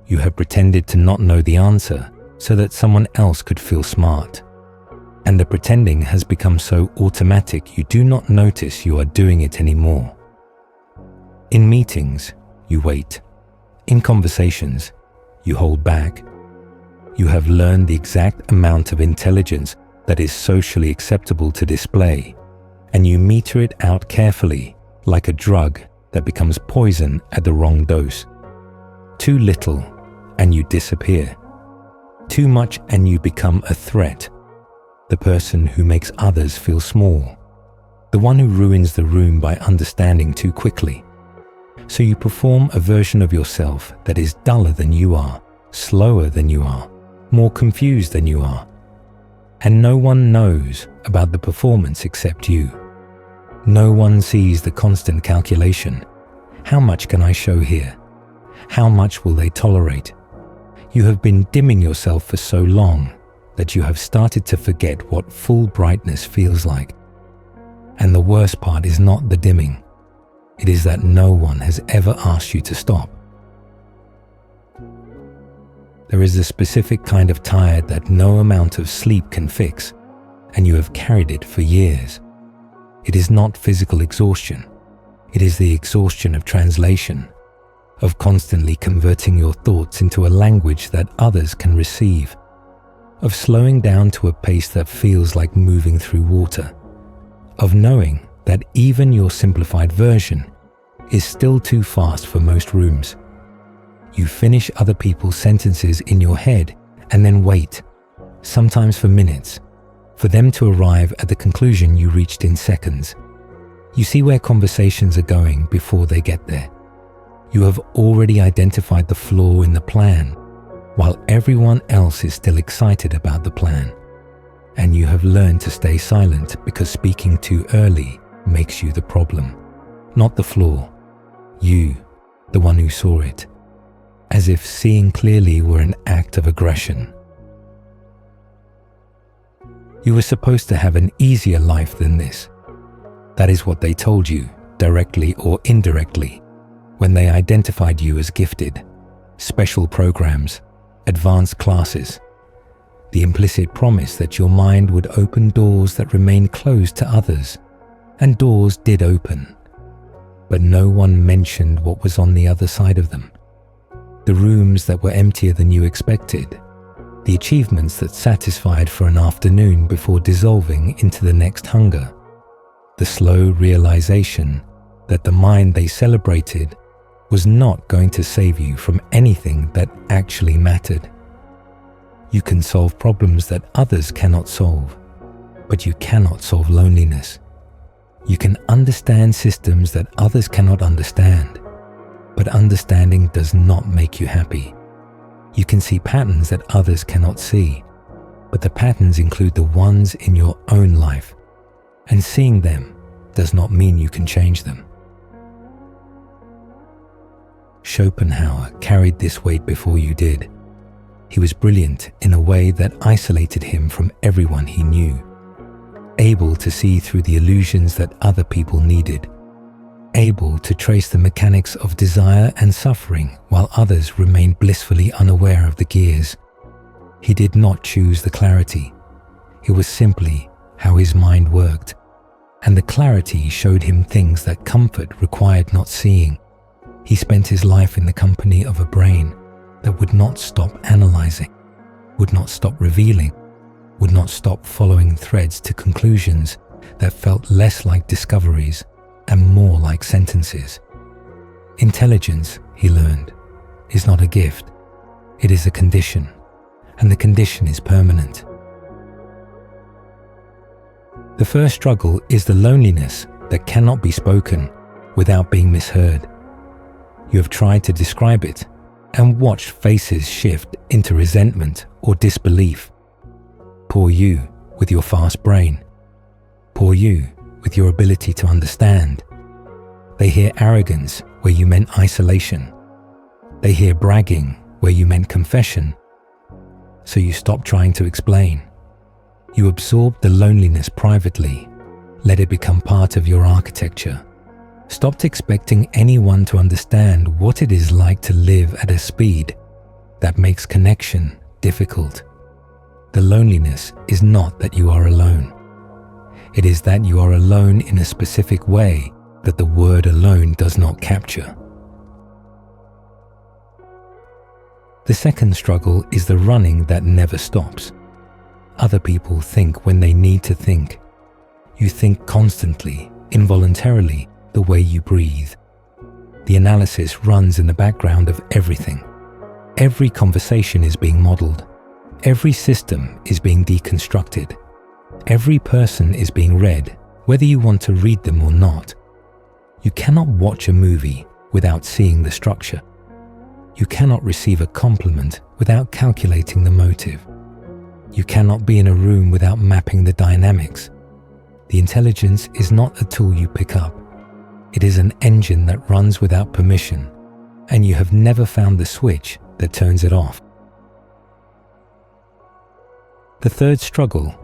You have pretended to not know the answer so that someone else could feel smart. And the pretending has become so automatic you do not notice you are doing it anymore. In meetings, you wait. In conversations, you hold back. You have learned the exact amount of intelligence that is socially acceptable to display, and you meter it out carefully, like a drug that becomes poison at the wrong dose. Too little, and you disappear. Too much, and you become a threat. The person who makes others feel small. The one who ruins the room by understanding too quickly. So you perform a version of yourself that is duller than you are, slower than you are, more confused than you are. And no one knows about the performance except you. No one sees the constant calculation. How much can I show here? How much will they tolerate? You have been dimming yourself for so long that you have started to forget what full brightness feels like. And the worst part is not the dimming. It is that no one has ever asked you to stop. There is a specific kind of tired that no amount of sleep can fix, and you have carried it for years. It is not physical exhaustion. It is the exhaustion of translation, of constantly converting your thoughts into a language that others can receive, of slowing down to a pace that feels like moving through water, of knowing that even your simplified version is still too fast for most rooms. You finish other people's sentences in your head and then wait, sometimes for minutes, for them to arrive at the conclusion you reached in seconds. You see where conversations are going before they get there. You have already identified the flaw in the plan, while everyone else is still excited about the plan. And you have learned to stay silent because speaking too early makes you the problem, not the flaw. You, the one who saw it, as if seeing clearly were an act of aggression. You were supposed to have an easier life than this. That is what they told you, directly or indirectly, when they identified you as gifted, special programs, advanced classes, the implicit promise that your mind would open doors that remained closed to others, and doors did open. But no one mentioned what was on the other side of them. The rooms that were emptier than you expected, the achievements that satisfied for an afternoon before dissolving into the next hunger, the slow realization that the mind they celebrated was not going to save you from anything that actually mattered. You can solve problems that others cannot solve, but you cannot solve loneliness. You can understand systems that others cannot understand, but understanding does not make you happy. You can see patterns that others cannot see, but the patterns include the ones in your own life, and seeing them does not mean you can change them. Schopenhauer carried this weight before you did. He was brilliant in a way that isolated him from everyone he knew, able to see through the illusions that other people needed, able to trace the mechanics of desire and suffering while others remained blissfully unaware of the gears. He did not choose the clarity. It was simply how his mind worked, and the clarity showed him things that comfort required not seeing. He spent his life in the company of a brain that would not stop analyzing, would not stop revealing, would not stop following threads to conclusions that felt less like discoveries and more like sentences. Intelligence, he learned, is not a gift. It is a condition, and the condition is permanent. The first struggle is the loneliness that cannot be spoken without being misheard. You have tried to describe it and watched faces shift into resentment or disbelief. Poor you with your fast brain. Poor you with your ability to understand. They hear arrogance where you meant isolation. They hear bragging where you meant confession. So you stop trying to explain. You absorb the loneliness privately. Let it become part of your architecture. Stopped expecting anyone to understand what it is like to live at a speed that makes connection difficult. The loneliness is not that you are alone. It is that you are alone in a specific way that the word alone does not capture. The second struggle is the running that never stops. Other people think when they need to think. You think constantly, involuntarily, the way you breathe. The analysis runs in the background of everything. Every conversation is being modeled. Every system is being deconstructed. Every person is being read, whether you want to read them or not. You cannot watch a movie without seeing the structure. You cannot receive a compliment without calculating the motive. You cannot be in a room without mapping the dynamics. The intelligence is not a tool you pick up. It is an engine that runs without permission, and you have never found the switch that turns it off. The third struggle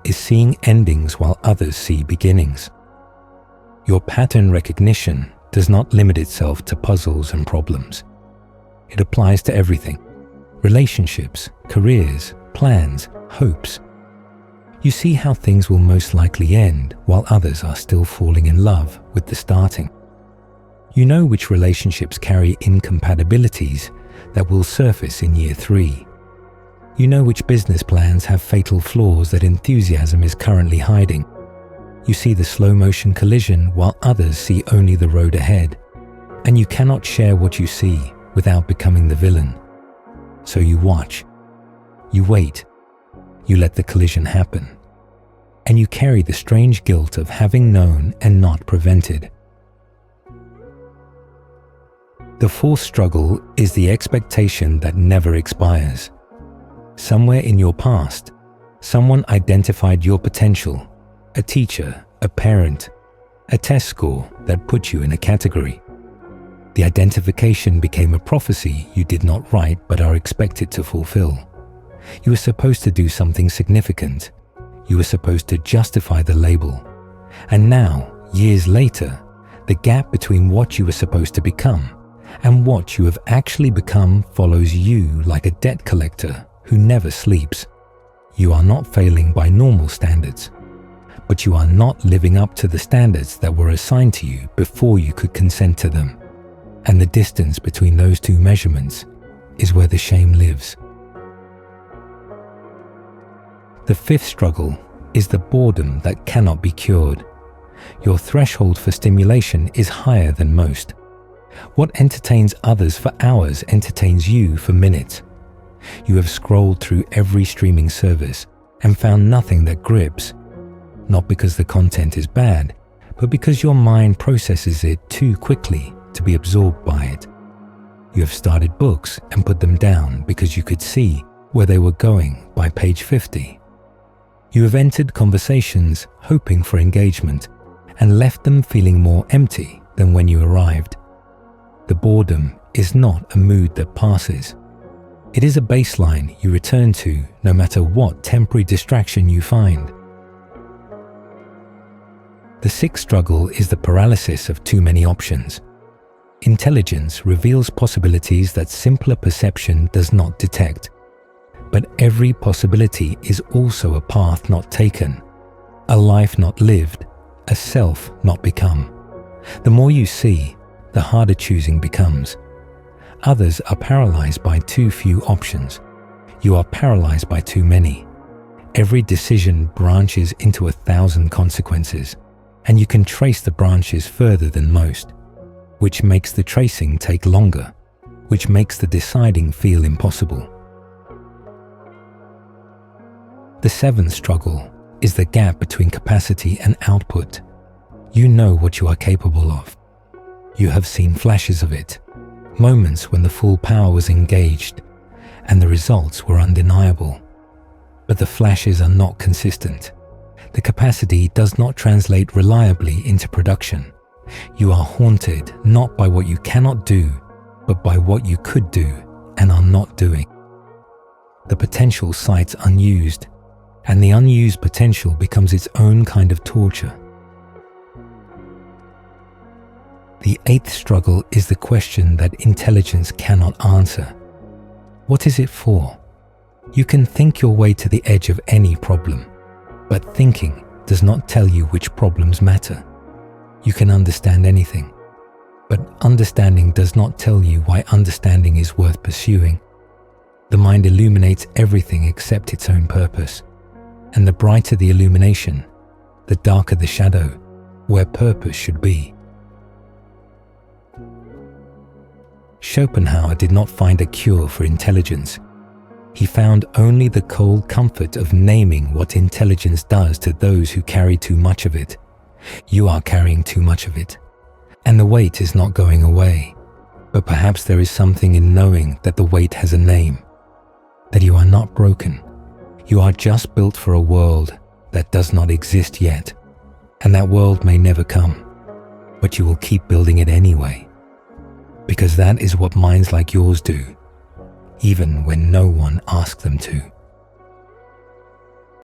is seeing endings while others see beginnings. Your pattern recognition does not limit itself to puzzles and problems. It applies to everything: relationships, careers, plans, hopes. You see how things will most likely end while others are still falling in love with the starting. You know which relationships carry incompatibilities that will surface in year 3. You know which business plans have fatal flaws that enthusiasm is currently hiding. You see the slow motion collision while others see only the road ahead. And you cannot share what you see without becoming the villain. So you watch. You wait. You let the collision happen. And you carry the strange guilt of having known and not prevented. The fourth struggle is the expectation that never expires. Somewhere in your past, someone identified your potential, a teacher, a parent, a test score that put you in a category. The identification became a prophecy you did not write but are expected to fulfill. You were supposed to do something significant. You were supposed to justify the label. And now, years later, the gap between what you were supposed to become and what you have actually become follows you like a debt collector who never sleeps. You are not failing by normal standards, but you are not living up to the standards that were assigned to you before you could consent to them. And the distance between those two measurements is where the shame lives. The fifth struggle is the boredom that cannot be cured. Your threshold for stimulation is higher than most. What entertains others for hours entertains you for minutes. You have scrolled through every streaming service and found nothing that grips, not because the content is bad, but because your mind processes it too quickly to be absorbed by it. You have started books and put them down because you could see where they were going by page 50. You have entered conversations hoping for engagement and left them feeling more empty than when you arrived. The boredom is not a mood that passes. It is a baseline you return to no matter what temporary distraction you find. The sixth struggle is the paralysis of too many options. Intelligence reveals possibilities that simpler perception does not detect. But every possibility is also a path not taken, a life not lived, a self not become. The more you see, the harder choosing becomes. Others are paralyzed by too few options. You are paralyzed by too many. Every decision branches into 1,000 consequences, and you can trace the branches further than most, which makes the tracing take longer, which makes the deciding feel impossible. The seventh struggle is the gap between capacity and output. You know what you are capable of. You have seen flashes of it, moments when the full power was engaged and the results were undeniable. But the flashes are not consistent. The capacity does not translate reliably into production. You are haunted not by what you cannot do, but by what you could do and are not doing. The potential sites unused, and the unused potential becomes its own kind of torture. The eighth struggle is the question that intelligence cannot answer. What is it for? You can think your way to the edge of any problem, but thinking does not tell you which problems matter. You can understand anything, but understanding does not tell you why understanding is worth pursuing. The mind illuminates everything except its own purpose, and the brighter the illumination, the darker the shadow where purpose should be. Schopenhauer did not find a cure for intelligence. He found only the cold comfort of naming what intelligence does to those who carry too much of it. You are carrying too much of it, and the weight is not going away. But perhaps there is something in knowing that the weight has a name, that you are not broken. You are just built for a world that does not exist yet, and that world may never come, but you will keep building it anyway, because that is what minds like yours do, even when no one asks them to.